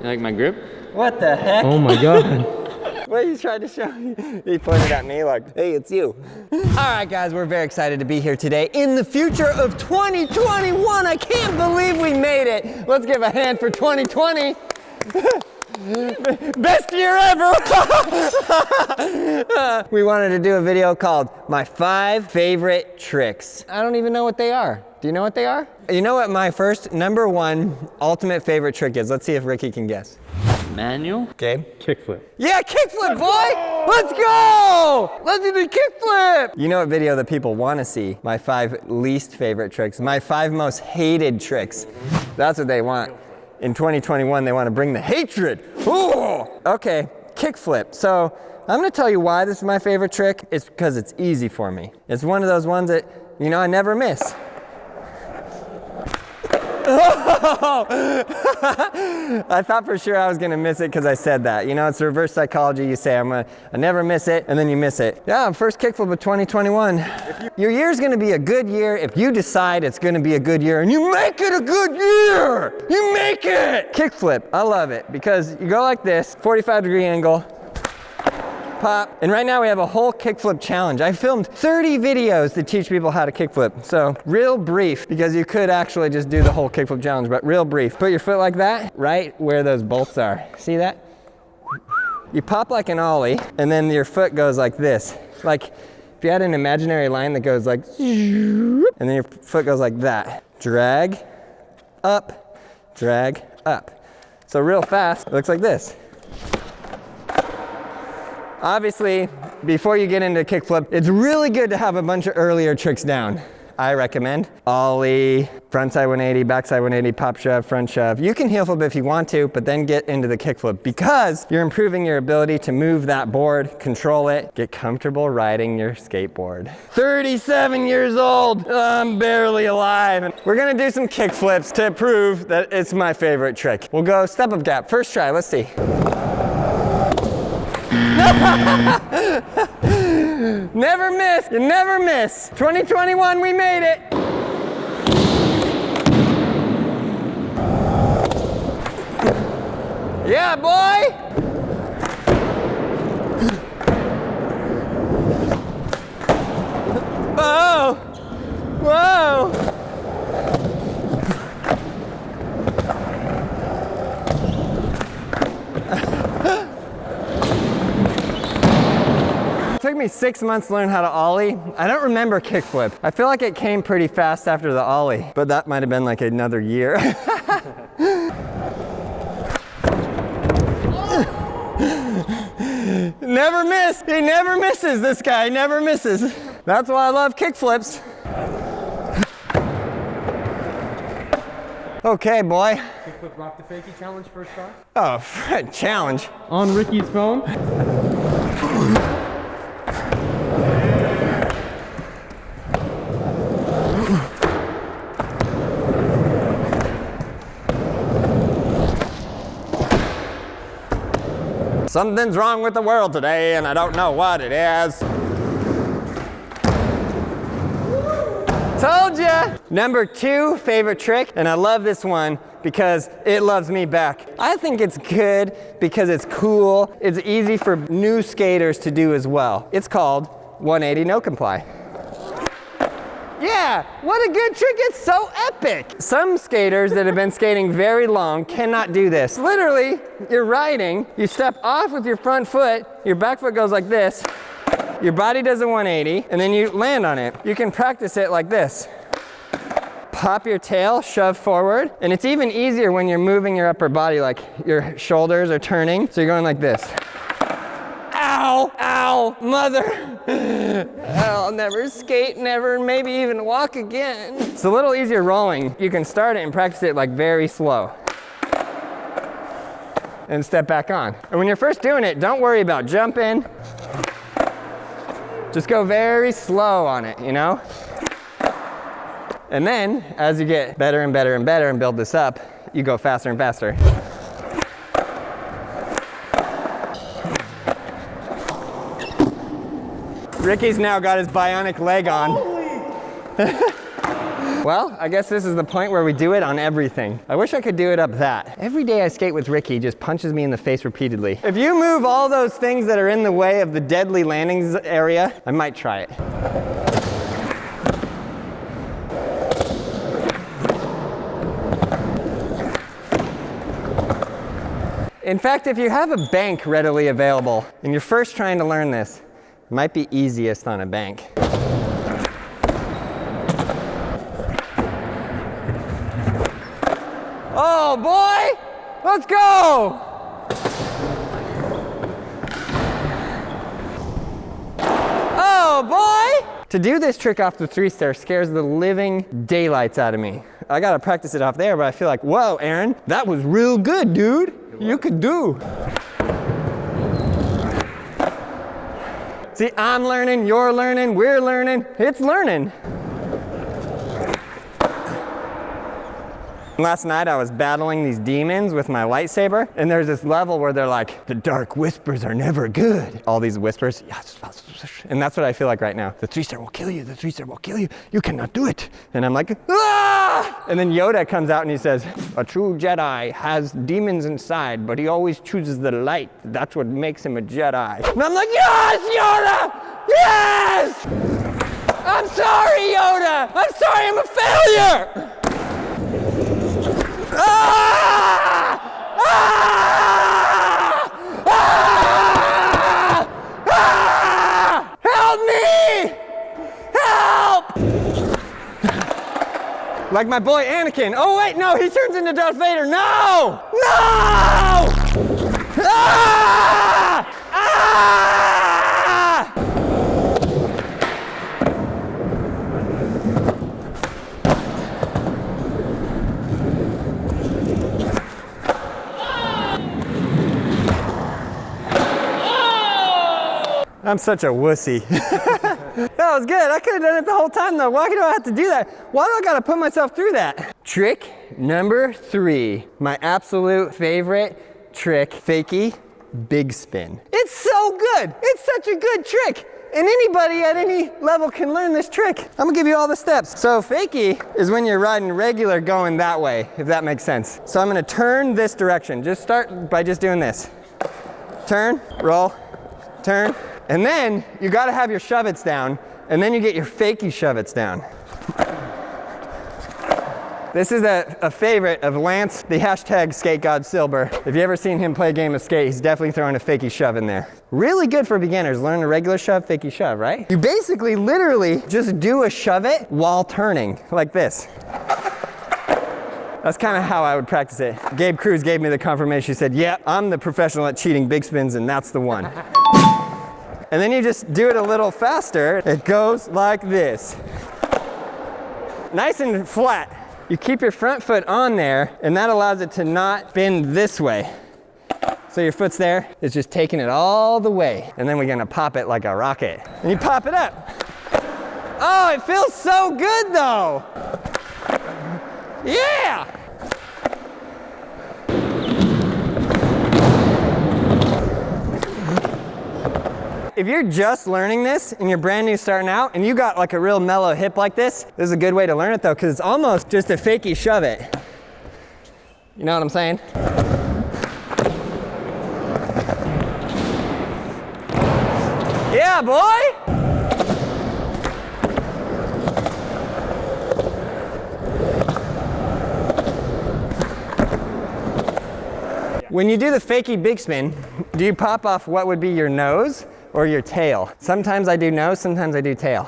You like my grip? What the heck? Oh my God. What you trying to show me? He pointed at me like, hey, it's you. All right, guys, we're very excited to be here today in the future of 2021. I can't believe we made it. Let's give a hand for 2020. Best year ever. We wanted to do a video called My 5 Favorite Tricks. I don't even know what they are. Do you know what they are? You know what my first #1 ultimate favorite trick is? Let's see if Ricky can guess. Manual? Okay. Kickflip. Yeah, kickflip, boy! Let's go! Let's do the kickflip! You know what video that people want to see? My 5 least favorite tricks. My 5 most hated tricks. That's what they want. In 2021, they want to bring the hatred. Ooh! Okay, kickflip. So I'm going to tell you why this is my favorite trick. It's because it's easy for me. It's one of those ones that, you know, I never miss. I thought for sure I was gonna miss it because I said that. You know, it's reverse psychology. You say, I never miss it, and then you miss it. Yeah, first kickflip of 2021. Your year's gonna be a good year if you decide it's gonna be a good year and you make it a good year. You make it! Kickflip, I love it because you go like this, 45-degree angle, pop. And right now we have a whole kickflip challenge. I filmed 30 videos to teach people how to kickflip. So real brief, because you could actually just do the whole kickflip challenge, but real brief. Put your foot like that, right where those bolts are. See that? You pop like an ollie, and then your foot goes like this. Like if you had an imaginary line that goes like, and then your foot goes like that. Drag, up, drag, up. So real fast, it looks like this. Obviously, before you get into kickflip, it's really good to have a bunch of earlier tricks down. I recommend ollie, frontside 180, backside 180, pop shove, front shove. You can heel flip if you want to, but then get into the kickflip because you're improving your ability to move that board, control it, get comfortable riding your skateboard. 37 years old, I'm barely alive. We're gonna do some kickflips to prove that it's my favorite trick. We'll go step up gap, first try, let's see. Never miss, you never miss. 2021, we made it. Yeah, boy. Whoa, whoa. It took me 6 months to learn how to ollie. I don't remember kickflip. I feel like it came pretty fast after the ollie, but that might have been like another year. Never miss. He never misses, this guy, never misses. That's why I love kickflips. Okay, boy. Kickflip rock the fakie challenge first try? Oh, challenge. On Ricky's phone. Something's wrong with the world today, and I don't know what it is. Told ya! #2 favorite trick, and I love this one because it loves me back. I think it's good because it's cool. It's easy for new skaters to do as well. It's called 180 no comply. Yeah, what a good trick, it's so epic. Some skaters that have been skating very long cannot do this. Literally, you're riding, you step off with your front foot, your back foot goes like this, your body does a 180, and then you land on it. You can practice it like this. Pop your tail, shove forward, and it's even easier when you're moving your upper body, like your shoulders are turning, so you're going like this. Ow, ow, mother. I'll never skate, never, maybe even walk again. It's a little easier rolling. You can start it and practice it like very slow. And step back on. And when you're first doing it, don't worry about jumping. Just go very slow on it, you know? And then, as you get better and better and better and build this up, you go faster and faster. Ricky's now got his bionic leg on. Well, I guess this is the point where we do it on everything. I wish I could do it up that. Every day I skate with Ricky, he just punches me in the face repeatedly. If you move all those things that are in the way of the deadly landings area, I might try it. In fact, if you have a bank readily available and you're first trying to learn this, it might be easiest on a bank. Oh boy, let's go! Oh boy! To do this trick off the 3-stair scares the living daylights out of me. I gotta practice it off there, but I feel like, whoa, Aaron, that was real good, dude. You could do. See, I'm learning, you're learning, we're learning, it's learning. Last night I was battling these demons with my lightsaber, and there's this level where they're like, the dark whispers are never good. All these whispers, and that's what I feel like right now. The 3-stair will kill you, the 3-stair will kill you, you cannot do it. And I'm like, ah! And then Yoda comes out and he says, a true Jedi has demons inside, but he always chooses the light. That's what makes him a Jedi. And I'm like, yes, Yoda! Yes! I'm sorry, Yoda! I'm sorry, I'm a failure! Ah! Ah! Ah! Ah! Help me! Help! Like my boy Anakin. Oh wait, no, he turns into Darth Vader. No! No! Ah! Ah! I'm such a wussy. That was good. I could have done it the whole time though. Why do I have to do that? Why do I gotta put myself through that? Trick number 3, my absolute favorite trick, Fakie big spin. It's so good. It's such a good trick. And anybody at any level can learn this trick. I'm gonna give you all the steps. So Fakie is when you're riding regular going that way, if that makes sense. So I'm gonna turn this direction. Just start by just doing this. Turn, roll, turn. And then you gotta have your shove-its down, and then you get your Fakie shove-its down. This is a favorite of Lance, the hashtag Skate God Silver. If you ever seen him play a game of skate, he's definitely throwing a Fakie shove in there. Really good for beginners. Learn a regular shove, Fakie shove, right? You basically literally just do a shove-it while turning, like this. That's kind of how I would practice it. Gabe Cruz gave me the confirmation. He said, yeah, I'm the professional at cheating big spins, and that's the one. And then you just do it a little faster. It goes like this. Nice and flat. You keep your front foot on there, and that allows it to not bend this way. So your foot's there, it's just taking it all the way. And then we're gonna pop it like a rocket. And you pop it up. Oh, it feels so good though. Yeah! If you're just learning this and you're brand new starting out and you got like a real mellow hip like this is a good way to learn it though, because it's almost just a Fakie shove it. You know what I'm saying? Yeah, boy! When you do the Fakie big spin, do you pop off what would be your nose or your tail? Sometimes I do nose, sometimes I do tail.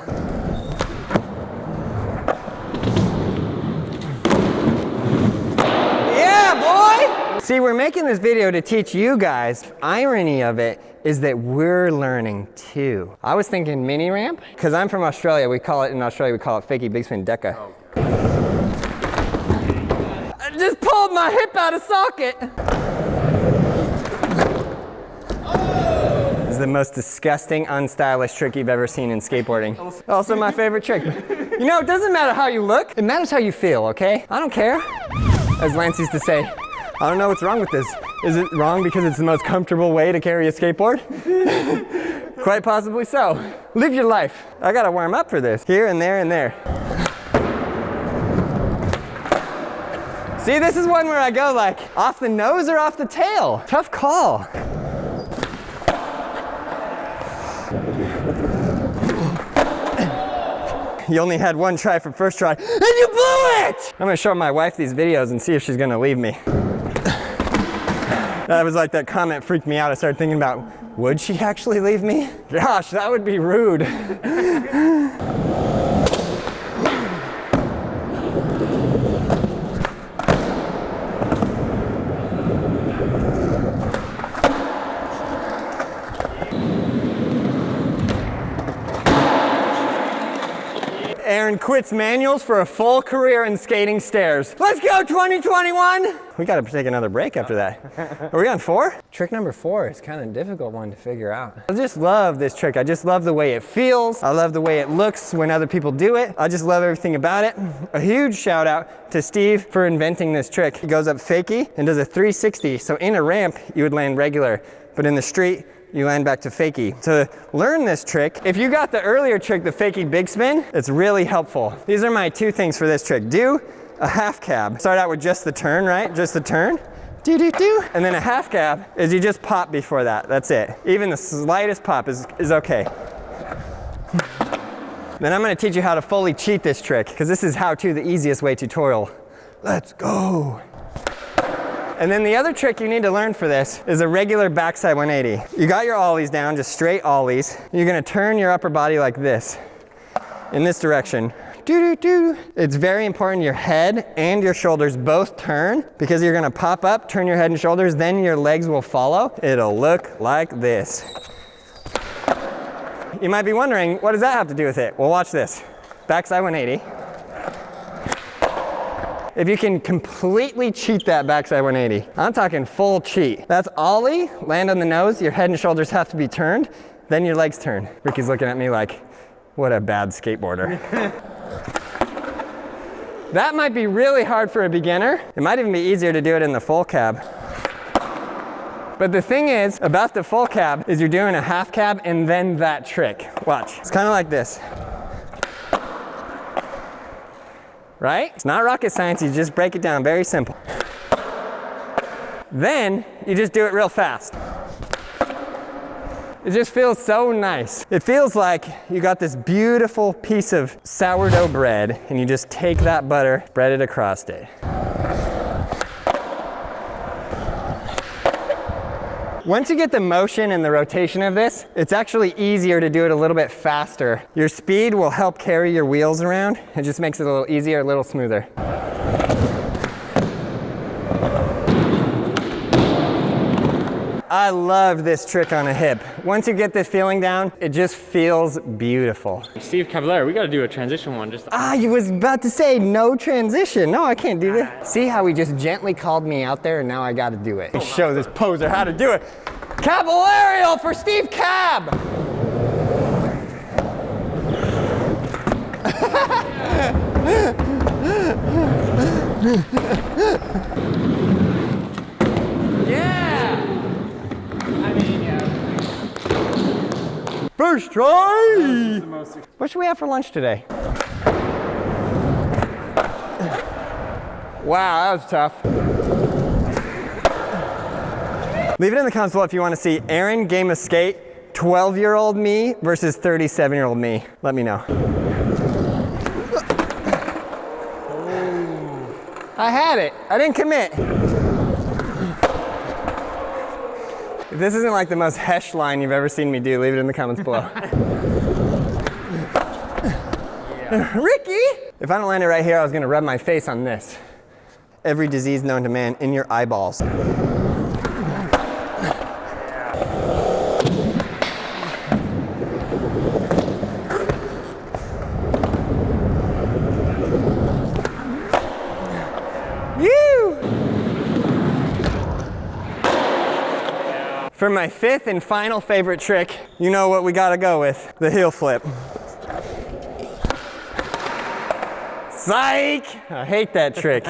Yeah, boy! See, we're making this video to teach you guys. Irony of it is that we're learning too. I was thinking mini ramp, because I'm from Australia. In Australia we call it Fakie big spin deca. I just pulled my hip out of socket. This is the most disgusting, unstylish trick you've ever seen in skateboarding. Also my favorite trick. You know, it doesn't matter how you look, it matters how you feel, okay? I don't care. As Lance used to say, I don't know what's wrong with this. Is it wrong because it's the most comfortable way to carry a skateboard? Quite possibly so. Live your life. I gotta warm up for this. Here and there and there. See, this is one where I go like off the nose or off the tail. Tough call. You only had one try for first try, and you blew it! I'm gonna show my wife these videos and see if she's gonna leave me. That was like that comment freaked me out. I started thinking about, would she actually leave me? Gosh, that would be rude. Aaron quits manuals for a full career in skating stairs. Let's go 2021! We gotta take another break after that. Are we on 4? Trick number 4 is kind of a difficult one to figure out. I just love this trick. I just love the way it feels. I love the way it looks when other people do it. I just love everything about it. A huge shout out to Steve for inventing this trick. He goes up fakie and does a 360. So in a ramp, you would land regular, but in the street, you land back to fakie. To learn this trick, if you got the earlier trick, the fakie big spin, it's really helpful. These are my 2 things for this trick. Do a half cab. Start out with just the turn, right? Just the turn. Do. And then a half cab is you just pop before that. That's it. Even the slightest pop is okay. Then I'm gonna teach you how to fully cheat this trick, because this is how to the easiest way tutorial. Let's go. And then the other trick you need to learn for this is a regular backside 180. You got your ollies down, just straight ollies. You're gonna turn your upper body like this, in this direction. It's very important your head and your shoulders both turn, because you're gonna pop up, turn your head and shoulders, then your legs will follow. It'll look like this. You might be wondering, what does that have to do with it? Well, watch this. Backside 180. If you can completely cheat that backside 180, I'm talking full cheat. That's ollie, land on the nose, your head and shoulders have to be turned, then your legs turn. Ricky's looking at me like, what a bad skateboarder. That might be really hard for a beginner. It might even be easier to do it in the full cab. But the thing is, about the full cab, is you're doing a half cab and then that trick. Watch, it's kind of like this. Right? It's not rocket science, you just break it down, very simple. Then, you just do it real fast. It just feels so nice. It feels like you got this beautiful piece of sourdough bread and you just take that butter, spread it across it. Once you get the motion and the rotation of this, it's actually easier to do it a little bit faster. Your speed will help carry your wheels around. It just makes it a little easier, a little smoother. I love this trick on a hip. Once you get this feeling down, it just feels beautiful. Steve Cavallari, we gotta do a transition one. You was about to say no transition. No, I can't do that. See how he just gently called me out there and now I gotta do it. Show this poser how to do it. Caballarial for Steve Cab! First try! What should we have for lunch today? Wow, that was tough. Leave it in the comments below if you want to see Aaron game of skate, 12-year-old me versus 37-year-old me. Let me know. I had it. I didn't commit. If this isn't like the most hesh line you've ever seen me do, leave it in the comments below. Yeah. Ricky! If I don't land it right here, I was gonna rub my face on this. Every disease known to man in your eyeballs. For my 5th and final favorite trick, you know what we gotta go with, the heel flip. Psych! I hate that trick.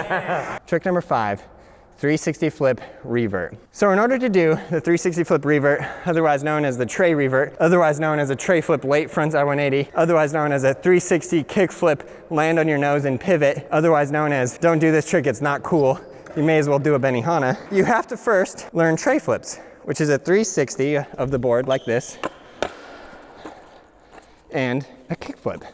Trick number 5, 360 flip revert. So in order to do the 360 flip revert, otherwise known as the tray revert, otherwise known as a tray flip late frontside 180, otherwise known as a 360 kick flip, land on your nose and pivot, otherwise known as don't do this trick, it's not cool, you may as well do a Benihana, you have to first learn tray flips, which is a 360 of the board like this, and a kick flip.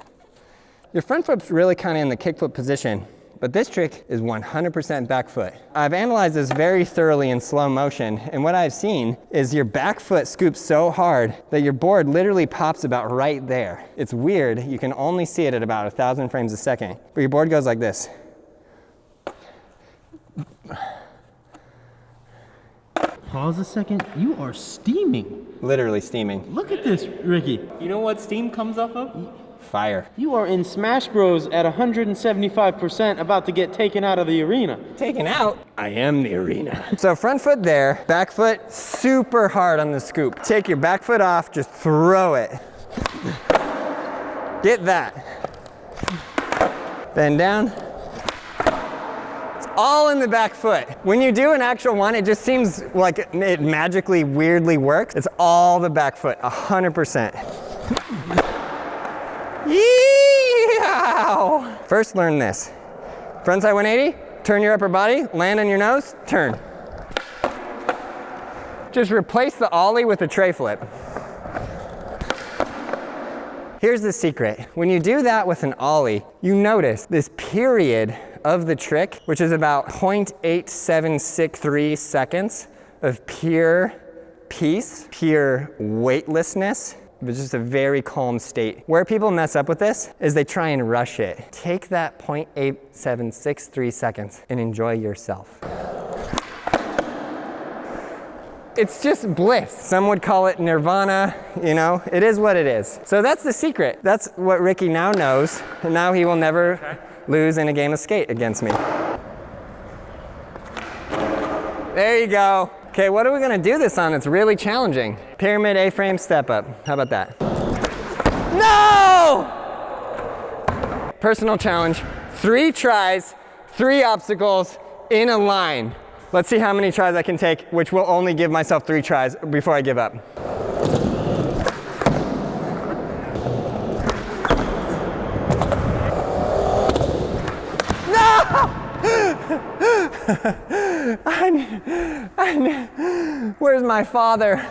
Your front flip's really kind of in the kick flip position, but this trick is 100% back foot. I've analyzed this very thoroughly in slow motion, and what I've seen is your back foot scoops so hard that your board literally pops about right there. It's weird, you can only see it at about 1,000 frames a second, but your board goes like this. Pause a second, you are steaming. Literally steaming. Look at this, Ricky. You know what steam comes off of? Fire. You are in Smash Bros at 175%, about to get taken out of the arena. Taken out? I am the arena. So front foot there, back foot super hard on the scoop. Take your back foot off, just throw it. Get that. Bend down. It's all in the back foot. When you do an actual one, it just seems like it magically, weirdly works. It's all the back foot, 100%. Yeehaw! First learn this. Frontside 180, turn your upper body, land on your nose, turn. Just replace the ollie with a tray flip. Here's the secret. When you do that with an ollie, you notice this period of the trick, which is about 0.8763 seconds of pure peace, pure weightlessness. It's just a very calm state. Where people mess up with this is they try and rush it. Take that 0.8763 seconds and enjoy yourself. It's just bliss. Some would call it nirvana, you know, it is what it is. So that's the secret. That's what Ricky now knows, and now he will never lose in a game of skate against me. There you go. Okay, what are we gonna do this on? It's really challenging. Pyramid A-frame step up. How about that? No! Personal challenge, 3 tries, 3 obstacles in a line. Let's see how many tries I can take, which will only give myself 3 tries before I give up. Where's my father?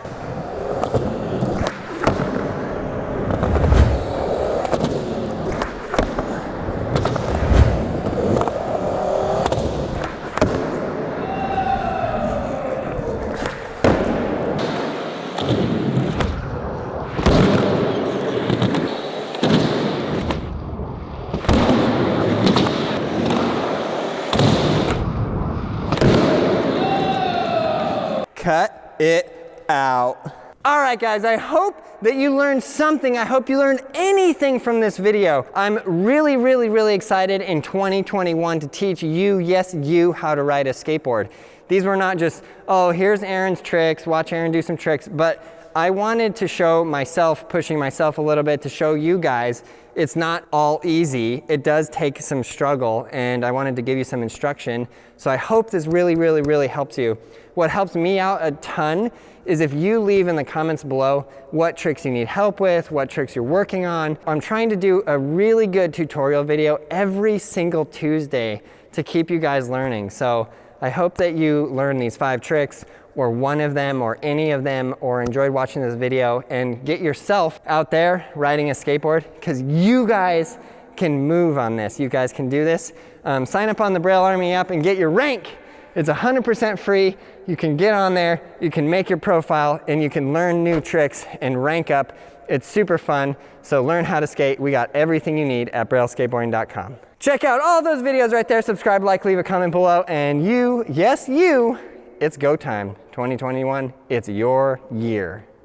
Cut it out. All right, guys, I hope that you learned something. I hope you learned anything from this video. I'm really, really, really excited in 2021 to teach you, yes, you, how to ride a skateboard. These were not just, oh, here's Aaron's tricks, watch Aaron do some tricks, but I wanted to show myself, pushing myself a little bit to show you guys it's not all easy. It does take some struggle, and I wanted to give you some instruction. So I hope this really, really, really helps you. What helps me out a ton is if you leave in the comments below what tricks you need help with, what tricks you're working on. I'm trying to do a really good tutorial video every single Tuesday to keep you guys learning. So I hope that you learn these 5 tricks, or one of them, or any of them, or enjoyed watching this video, and get yourself out there riding a skateboard, because you guys can move on this. You guys can do this. Sign up on the Braille Army app and get your rank. It's 100% free. You can get on there, you can make your profile, and you can learn new tricks and rank up. It's super fun. So learn how to skate. We got everything you need at brailleskateboarding.com. Check out all those videos right there. Subscribe, like, leave a comment below, and you, yes, you, it's go time. 2021, it's your year.